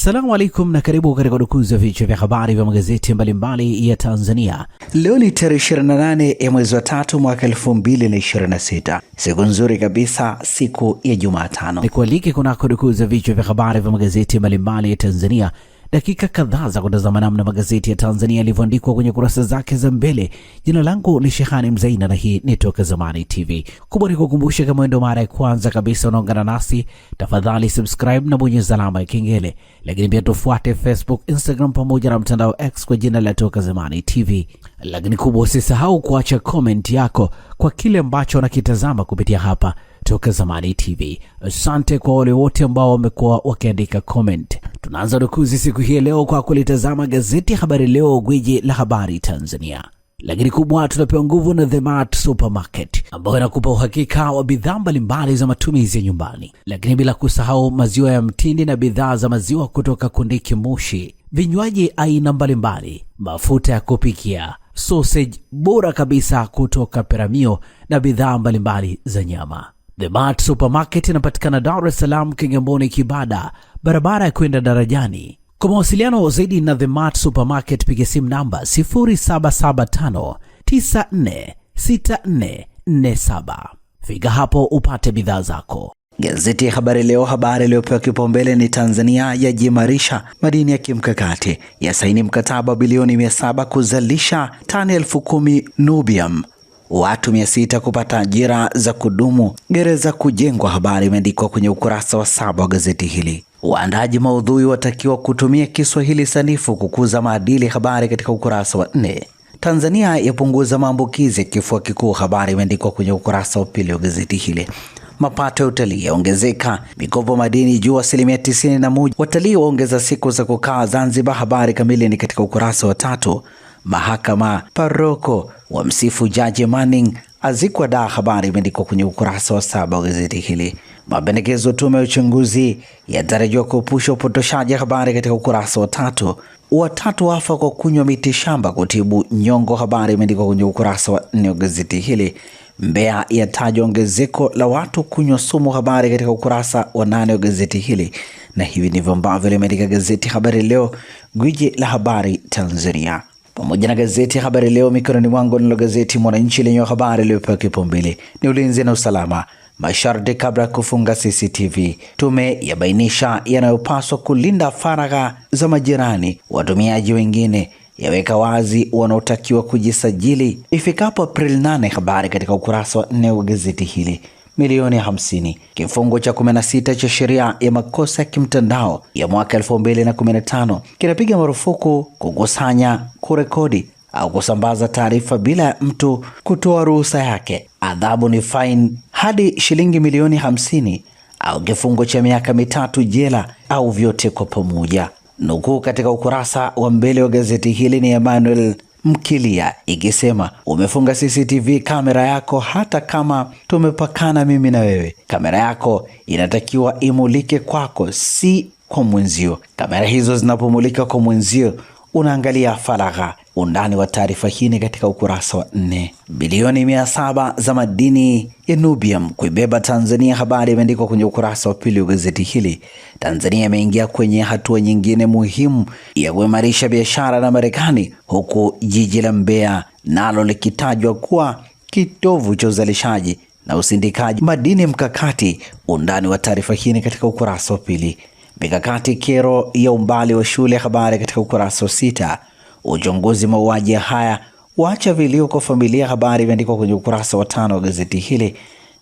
Assalamu alaikum na karibu katika udukuzi wa vichwa vya habari vya magazeti mbalimbali ya Tanzania. Leo ni tarehe 28 ya mwezi wa 3 mwaka 2026. Siku nzuri kabisa, siku ya Jumatano. Nikualike kunako udukuzi wa vichwa vya habari vya magazeti mbalimbali ya Tanzania. Dakika kadhaa za kutazama namna magazeti ya Tanzania yalivyoandikwa kwenye kurasa zake za mbele. Jina langu ni Shehani Mzaina na hii ni Toka Zamani TV. Kubwa ni kukumbusha, kama ndio mara ya kwanza kabisa unaungana nasi, tafadhali subscribe na bonyeza alama ya kengele. Lakini pia tufuate Facebook, Instagram pamoja na mtandao X kwa jina la Toka Zamani TV. Lakini kubwa, usisahau kuacha comment yako kwa kile ambacho unakitazama kupitia hapa Toka Zamani TV. Asante kwa wale wote ambao wamekuwa wakiandika comment. Tunaanza dukuzi siku hii leo kwa kulitazama gazeti Habari Leo, gwiji la habari Tanzania. Lakini kubwa, tunapewa nguvu na The Mart Supermarket ambayo inakupa uhakika wa bidhaa mbalimbali za matumizi ya nyumbani. Lakini bila kusahau maziwa ya mtindi na bidhaa za maziwa kutoka Kondiki Moshi, vinywaji aina mbalimbali, mafuta ya kupikia, sausage bora kabisa kutoka Peramio na bidhaa mbalimbali za nyama. The Mart Supermarket inapatikana Dar es Salaam, Kigamboni, Kibada, barabara ya kwenda darajani. Kwa mawasiliano zaidi na The Mart Supermarket, piga simu namba 0775946447. Fika hapo upate bidhaa zako. Gazeti ya Habari Leo, habari iliyopewa kipaumbele ni Tanzania yajiimarisha madini ya kimkakati, ya saini mkataba bilioni 700 kuzalisha tani 10,000 Nubium, watu 600 kupata ajira za kudumu, gereza kujengwa. Habari imeandikwa kwenye ukurasa wa 7 wa gazeti hili. Waandaji maudhui watakiwa kutumia Kiswahili sanifu kukuza maadili. Habari katika ukurasa wa 4. Tanzania yapunguza maambukizi ya kifua kikuu. Habari imeandikwa kwenye ukurasa wa 2 wa gazeti hili. Mapato ya utalii yaongezeka, mikopo madini juu 91%. Watalii waongeza siku za kukaa Zanzibar. Habari kamili ni katika ukurasa wa 3. Mahakama paroko wa msifu Jaji Manning azikwa da. Habari imeandikwa kwenye ukurasa wa 7 wa gazeti hili. Mapendekezo tume ya uchunguzi yatarajiwa kuepusha upotoshaji. Habari katika ukurasa wa 3. Watatu wafa kwa kunywa miti shamba kutibu nyongo. Habari imeandikwa kwenye ukurasa wa 4 wa gazeti hili. Mbeya yatajwa ongezeko la watu kunywa sumu. Habari katika ukurasa wa 8 wa gazeti hili. Na hivi ndivyo ambavyo limeandika gazeti Habari Leo, gwiji la habari Tanzania. Pamoja na gazeti Habari Leo mikononi mwangu, nilo gazeti Mwananchi lenye habari iliyopewa kipaumbele ni ulinzi na usalama, masharti kabla ya kufunga CCTV. Tume yabainisha yanayopaswa kulinda faragha za majirani. Watumiaji wengine yaweka wazi wanaotakiwa kujisajili ifikapo Aprili 8. Habari katika ukurasa wa 4 wa gazeti hili. Milioni 50. Kifungu cha 16 cha sheria ya makosa ya kimtandao ya mwaka 2015 kinapiga marufuku kukusanya, kurekodi au kusambaza taarifa bila ya mtu kutoa ruhusa yake. Adhabu ni fine hadi shilingi milioni 50 au kifungo cha miaka 3 jela au vyote kwa pamoja. Nukuu katika ukurasa wa mbele wa gazeti hili ni Emmanuel Mkilia ikisema, umefunga CCTV kamera yako hata kama tumepakana mimi na wewe. Kamera yako inatakiwa imulike kwako, si kwa mwenzio. Kamera hizo zinapomulika kwa mwenzio unaangalia faragha. Undani wa taarifa hii ni katika ukurasa wa 4. Bilioni 700 za madini ya Nubium kuibeba Tanzania. Habari imeandikwa kwenye ukurasa wa 2 wa gazeti hili. Tanzania imeingia kwenye hatua nyingine muhimu ya kuimarisha biashara na Marekani, huku jiji la Mbeya nalo likitajwa kuwa kitovu cha uzalishaji na usindikaji madini mkakati. Undani wa taarifa hii ni katika ukurasa wa 2. Mikakati kero ya umbali wa shule. Habari katika ukurasa wa 6. Uchunguzi mauaji haya waacha vilio kwa familia. Habari imeandikwa kwenye ukurasa wa 5 wa gazeti hili.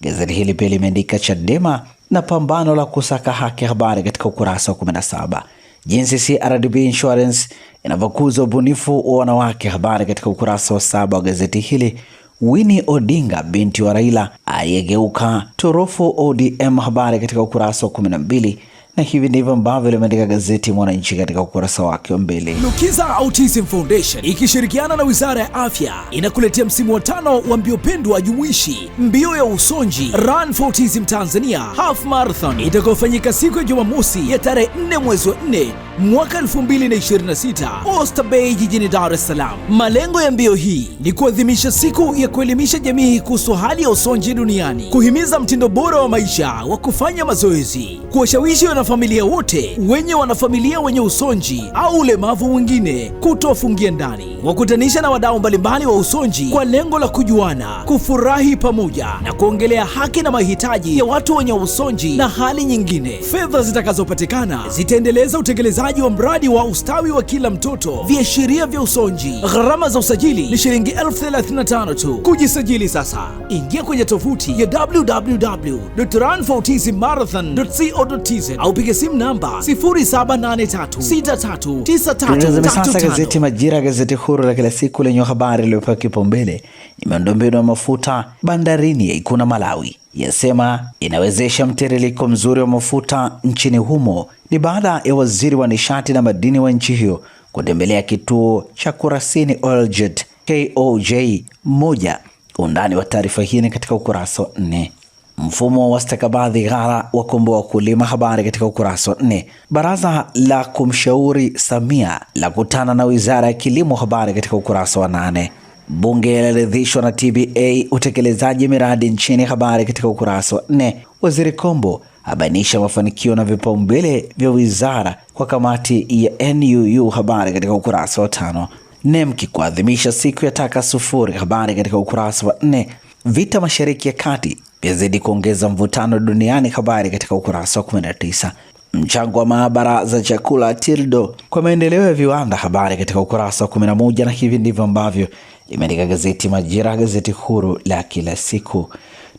Gazeti hili pia limeandika Chadema na pambano la kusaka haki. Habari katika ukurasa wa 17. Jinsi CRDB Insurance inavyokuza ubunifu wa wanawake. Habari katika ukurasa wa 7 wa gazeti hili. Winnie Odinga binti wa Raila ayegeuka turufu ODM. Habari katika ukurasa wa 12. Na hivi ndivyo ambavyo limeandika gazeti Mwananchi katika ukurasa wake wa mbele. Lukiza Autism Foundation ikishirikiana na Wizara ya Afya inakuletea msimu wa 5 wa mbio pendwa jumuishi, mbio ya usonji Run for Autism Tanzania Half Marathon itakayofanyika siku ya Jumamosi ya tarehe 4 mwezi wa 4 mwaka 2026 Oyster Bay jijini Dar es Salaam. Malengo ya mbio hii ni kuadhimisha siku ya kuelimisha jamii kuhusu hali ya usonji duniani, kuhimiza mtindo bora wa maisha wa kufanya mazoezi, kuwashawishi wanafamilia wote wenye wanafamilia wenye usonji au ulemavu mwingine kutofungia ndani, wakutanisha na wadau mbalimbali wa usonji kwa lengo la kujuana, kufurahi pamoja na kuongelea haki na mahitaji ya watu wenye usonji na hali nyingine. Fedha zitakazopatikana zitaendeleza utekelezaji wa mradi wa ustawi wa kila mtoto, viashiria vya usonji. Gharama za usajili ni shilingi 35,000 tu. Kujisajili sasa, ingia kwenye tovuti ya www.runforautismmarathon.co.tz au piga simu namba 0783639335. Sasa gazeti Majira, gazeti huru la kila siku lenye habari iliyopewa kipaumbele ni miundombinu ya mafuta bandarini ya Ikuna Malawi, yasema inawezesha mtiririko mzuri wa mafuta nchini humo. Ni baada ya waziri wa nishati na madini wa nchi hiyo kutembelea kituo cha Kurasini Oiljet KOJ1. Undani wa taarifa hii katika ukurasa wa 4. Mfumo wa stakabadhi ghala wakomboa wakulima, habari katika ukurasa wa 4. Baraza la kumshauri Samia la kutana na wizara ya kilimo, habari katika ukurasa wa 8. Bunge laridhishwa na TBA utekelezaji miradi nchini, habari katika ukurasa wa 4. Waziri Kombo abainisha mafanikio na vipaumbele vya wizara kwa kamati ya NUU, habari katika ukurasa wa 5. NEMC kuadhimisha siku ya taka sufuri, habari katika ukurasa wa 4. Vita Mashariki ya Kati yazidi kuongeza mvutano duniani, habari katika ukurasa wa 19. Mchango wa maabara za chakula Tildo kwa maendeleo ya viwanda, habari katika ukurasa wa 11. Na hivi ndivyo ambavyo imeandika gazeti Majira, gazeti huru la kila siku.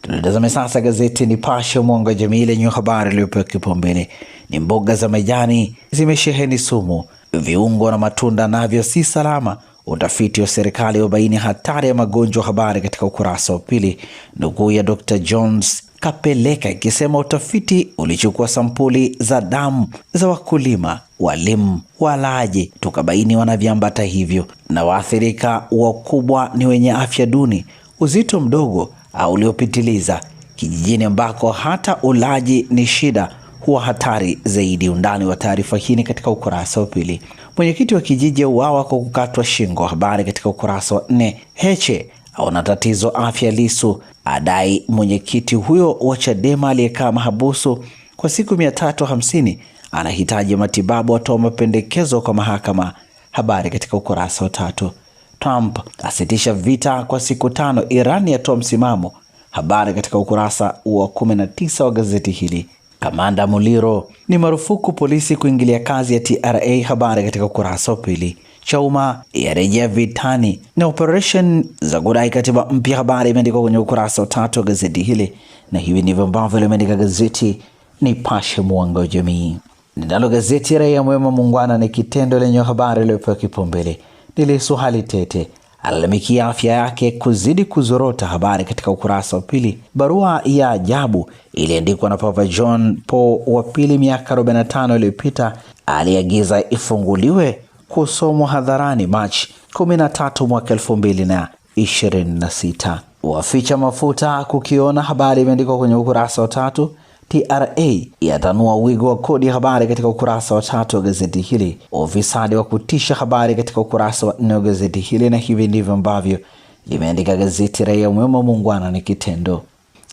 Tunatazame sasa gazeti Nipashe mwanga wa jamii lenye habari iliyopewa kipaumbele ni mboga za majani zimesheheni sumu, viungo na matunda navyo si salama, utafiti wa serikali ubaini hatari ya magonjwa, habari katika ukurasa wa 2. Nukuu ya Dr. Jones Kapeleka ikisema utafiti ulichukua sampuli za damu za wakulima, walimu, walaji, tukabaini wanaviambata hivyo, na waathirika wakubwa ni wenye afya duni, uzito mdogo au uliopitiliza, kijijini ambako hata ulaji ni shida huwa hatari zaidi. Undani wa taarifa hii katika ukurasa wa 2. Mwenyekiti wa kijiji auawa kwa kukatwa shingo, habari katika ukurasa wa 4. Heche aona tatizo afya Lissu, adai mwenyekiti huyo wa Chadema aliyekaa mahabusu kwa siku 350 anahitaji matibabu, atoa mapendekezo kwa mahakama, habari katika ukurasa wa 3. Trump asitisha vita kwa siku 5, Iran yatoa msimamo, habari katika ukurasa wa 19 wa gazeti hili. Kamanda Muliro ni marufuku polisi kuingilia kazi ya TRA, habari katika ukurasa wa 2. Chauma yarejea vitani na operation za kudai katiba mpya, habari imeandikwa kwenye ukurasa wa 3 wa gazeti hili. Na hivi ndivyo ambavyo limeandika gazeti Nipashe mwanga wa jamii. Ninalo gazeti Raia Mwema muungwana ni kitendo lenye habari iliyopewa kipaumbele ni Lissu hali tete, alalamikia afya yake kuzidi kuzorota, habari katika ukurasa wa 2. Barua ya ajabu iliandikwa na Papa John Paul wa pili miaka 45 iliyopita, aliagiza ifunguliwe kusomwa hadharani Machi 13 mwaka 2026. Waficha mafuta kukiona, habari imeandikwa kwenye ukurasa wa 3. TRA yatanua wigo wa kodi, habari katika ukurasa wa 3 wa gazeti hili. Ufisadi wa kutisha, habari katika ukurasa wa 4 wa gazeti hili. Na hivi ndivyo ambavyo limeandika gazeti Raia Mwema muungwana ni kitendo.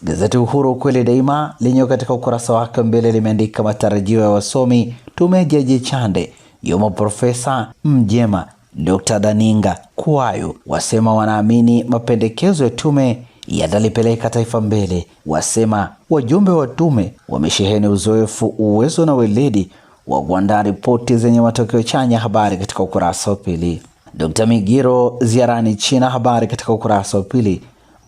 Gazeti Uhuru ukweli daima lenyewe katika ukurasa wake mbele limeandika matarajio ya wasomi tume Jaji Chande, yumo Profesa Mjema, Dr. Daninga Kuayo wasema wanaamini mapendekezo ya tume yatalipeleka taifa mbele. Wasema wajumbe wa tume wamesheheni uzoefu, uwezo na weledi wa kuandaa ripoti zenye matokeo chanya, habari katika ukurasa wa 2. Dr. Migiro ziarani China, habari katika ukurasa wa 2.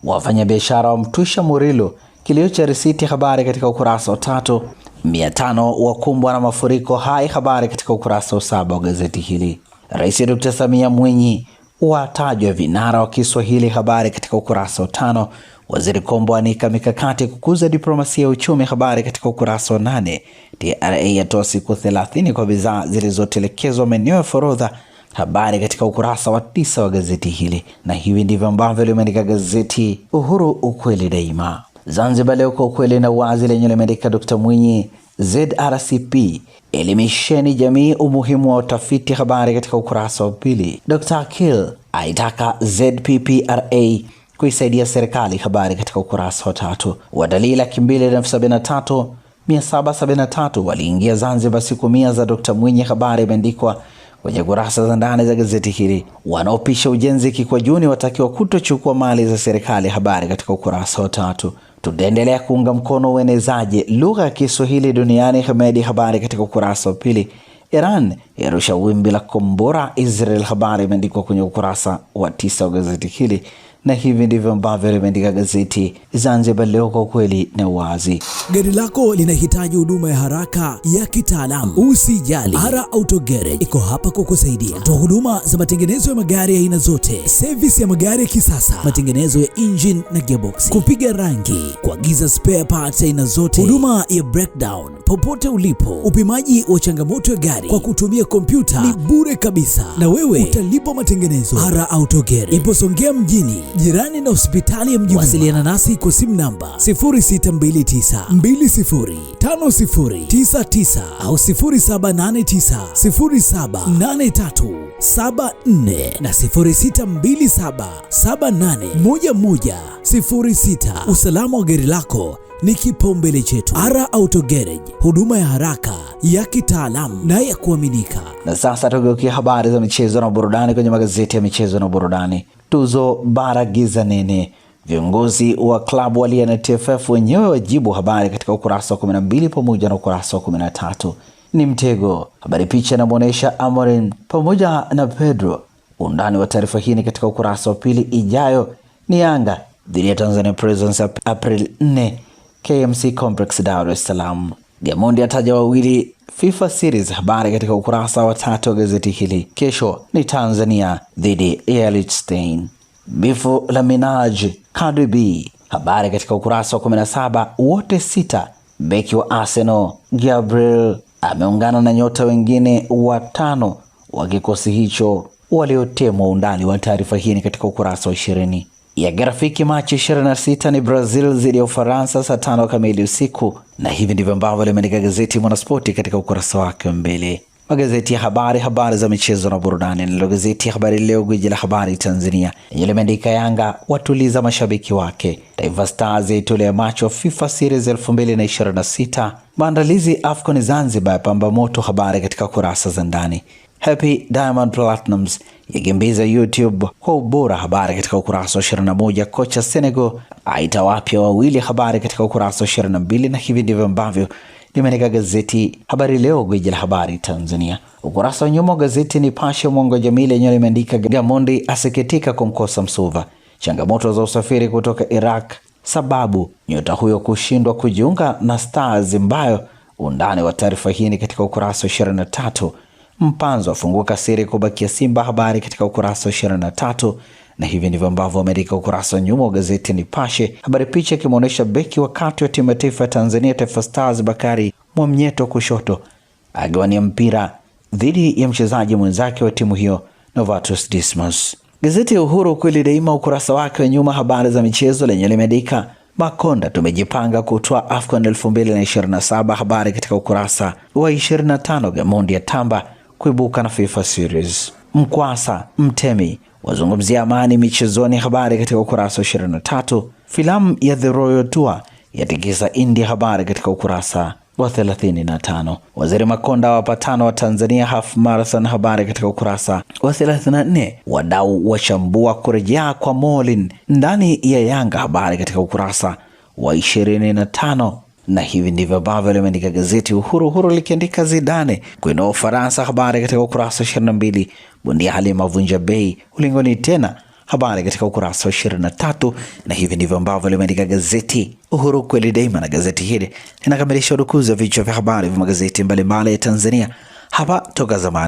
Wafanyabiashara wa mtwisha Murilo kilio cha risiti, habari katika ukurasa wa 3. 500 wakumbwa na mafuriko hai, habari katika ukurasa wa 7 wa gazeti hili. Rais Dr. Samia Mwinyi watajwa vinara wa Kiswahili, habari katika ukurasa wa 5. Waziri Kombo anika mikakati kukuza diplomasia ya uchumi, habari katika ukurasa wa 8. TRA yatoa siku 30 kwa bidhaa zilizotelekezwa maeneo ya forodha, habari katika ukurasa wa 9 wa gazeti hili. Na hivi ndivyo ambavyo limeandika gazeti Uhuru ukweli daima. Zanzibar Leo kwa ukweli na uwazi lenye limeandika Dr. Mwinyi ZRCP elimisheni jamii umuhimu wa utafiti, habari katika ukurasa wa pili. Dr. Akil aitaka ZPPRA kuisaidia serikali, habari katika ukurasa wa 3. Watalii 273,773 waliingia Zanzibar siku 100 za Dr. Mwinyi, habari imeandikwa kwenye kurasa za ndani za gazeti hili. Wanaopisha ujenzi Kikwajuni watakiwa kutochukua mali za serikali, habari katika ukurasa wa 3. Tutaendelea kuunga mkono uenezaji lugha ya Kiswahili duniani, Hamedi, habari katika ukurasa wa 2. Iran yarusha wimbi la kombora Israel, habari imeandikwa kwenye ukurasa wa 9 wa gazeti hili. Na hivi ndivyo ambavyo limeandika gazeti Zanzibar Leo, kwa kweli na uwazi. Gari lako linahitaji huduma ya haraka ya kitaalamu, usijali. Ara Auto Garage iko hapa kukusaidia. Toa huduma za matengenezo ya magari ya aina zote, service ya magari ya kisasa, matengenezo ya engine na gearbox, kupiga rangi, kuagiza spare parts aina zote, huduma ya breakdown popote ulipo, upimaji wa changamoto ya gari kwa kutumia kompyuta ni bure kabisa, na wewe utalipa matengenezo. Ara Auto Garage ipo Songea mjini, jirani na hospitali ya Mjini. Wasiliana nasi kwa simu namba 0629205099 au 0789078374 na 0627781106. Usalama wa gari lako ni kipaumbele chetu. Ara Auto Garage, huduma ya haraka ya kitaalamu na ya kuaminika. Na sasa tugeukia habari za michezo na burudani kwenye magazeti ya michezo na burudani. Tuzo bara giza nene, viongozi wa klabu walia na TFF wenyewe wajibu, habari katika ukurasa wa 12 pamoja na ukurasa wa 13. Ni mtego, habari picha inamuonesha Amorim pamoja na Pedro. Undani wa taarifa hii ni katika ukurasa wa 2. Ijayo ni Yanga dhidi ya Tanzania Prisons April 4 KMC Complex, Dar es Salaam. Gamondi ataja wawili FIFA Series, habari katika ukurasa wa 3 wa gazeti hili. Kesho ni Tanzania dhidi ya Liechtenstein. Bifu la Minaj Cardi B, habari katika ukurasa wa 17. Wote 6. Beki wa Arsenal Gabriel ameungana na nyota wengine 5 wa kikosi hicho waliotemwa. Undani wa taarifa hii katika ukurasa wa 20. Ya grafiki Machi 26 ni Brazil dhidi ya Ufaransa saa 5 kamili usiku, na hivi ndivyo ambavyo limeandika gazeti Mwanaspoti katika ukurasa wake mbele. Magazeti ya habari za michezo na burudani. Nalo gazeti ya Habari Leo, gwiji la habari Tanzania, yenye limeandika Yanga watuliza mashabiki wake, Taifa Stars yaitolea macho FIFA Series 2026, maandalizi AFCON Zanzibar pamba moto, habari katika kurasa za ndani. Happy Diamond Platnumz yakimbiza YouTube kwa ubora, habari katika ukurasa wa 21. Kocha Senegal aita wapya wawili, habari katika ukurasa wa 22. Na hivi ndivyo ambavyo limeandika gazeti Habari Leo, gwiji la habari Tanzania. Ukurasa wa nyuma wa gazeti Nipashe Mwanga wa Jamii lenyewe limeandika Gamondi asikitika kumkosa Msuva, changamoto za usafiri kutoka Iraq sababu nyota huyo kushindwa kujiunga na Stars Mbayo. Undani wa taarifa hii ni katika ukurasa wa 23. Mpanzo afunguka siri kubakia Simba, habari katika ukurasa wa 23. Na hivi ndivyo ambavyo ameandika ukurasa wa nyuma wa gazeti Nipashe. Habari picha ikimuonesha beki wa kati wa timu ya taifa ya Tanzania Taifa Stars Bakari Mwamnyeto kushoto akiwania mpira dhidi ya mchezaji mwenzake wa timu hiyo Novatus Dismas. Gazeti ya Uhuru kweli daima ukurasa wake wa nyuma, habari za michezo, lenye limeandika Makonda tumejipanga kutoa AFCON 2027, habari katika ukurasa wa 25. Gamondi ya tamba kuibuka na FIFA Series. Mkwasa Mtemi wazungumzia amani michezoni, habari katika ukurasa wa 23. Filamu ya The Royal Tour yatikisa India, habari katika ukurasa wa 35. Waziri Makonda wapatano wa Tanzania half marathon, habari katika ukurasa wa 34. Wadau wachambua kurejea kwa Molin ndani ya Yanga, habari katika ukurasa wa 25. Na hivi ndivyo ambavyo limeandika gazeti Uhuru likiandika Zidane kuinua Ufaransa, habari katika ukurasa wa 22. Bondia Halima vunja bei ulingoni tena, habari katika ukurasa wa 23. Na hivi ndivyo ambavyo limeandika gazeti Uhuru kweli daima, na gazeti hili linakamilisha udukuzi wa vichwa vya habari vya magazeti mbalimbali ya Tanzania hapa toka zamani.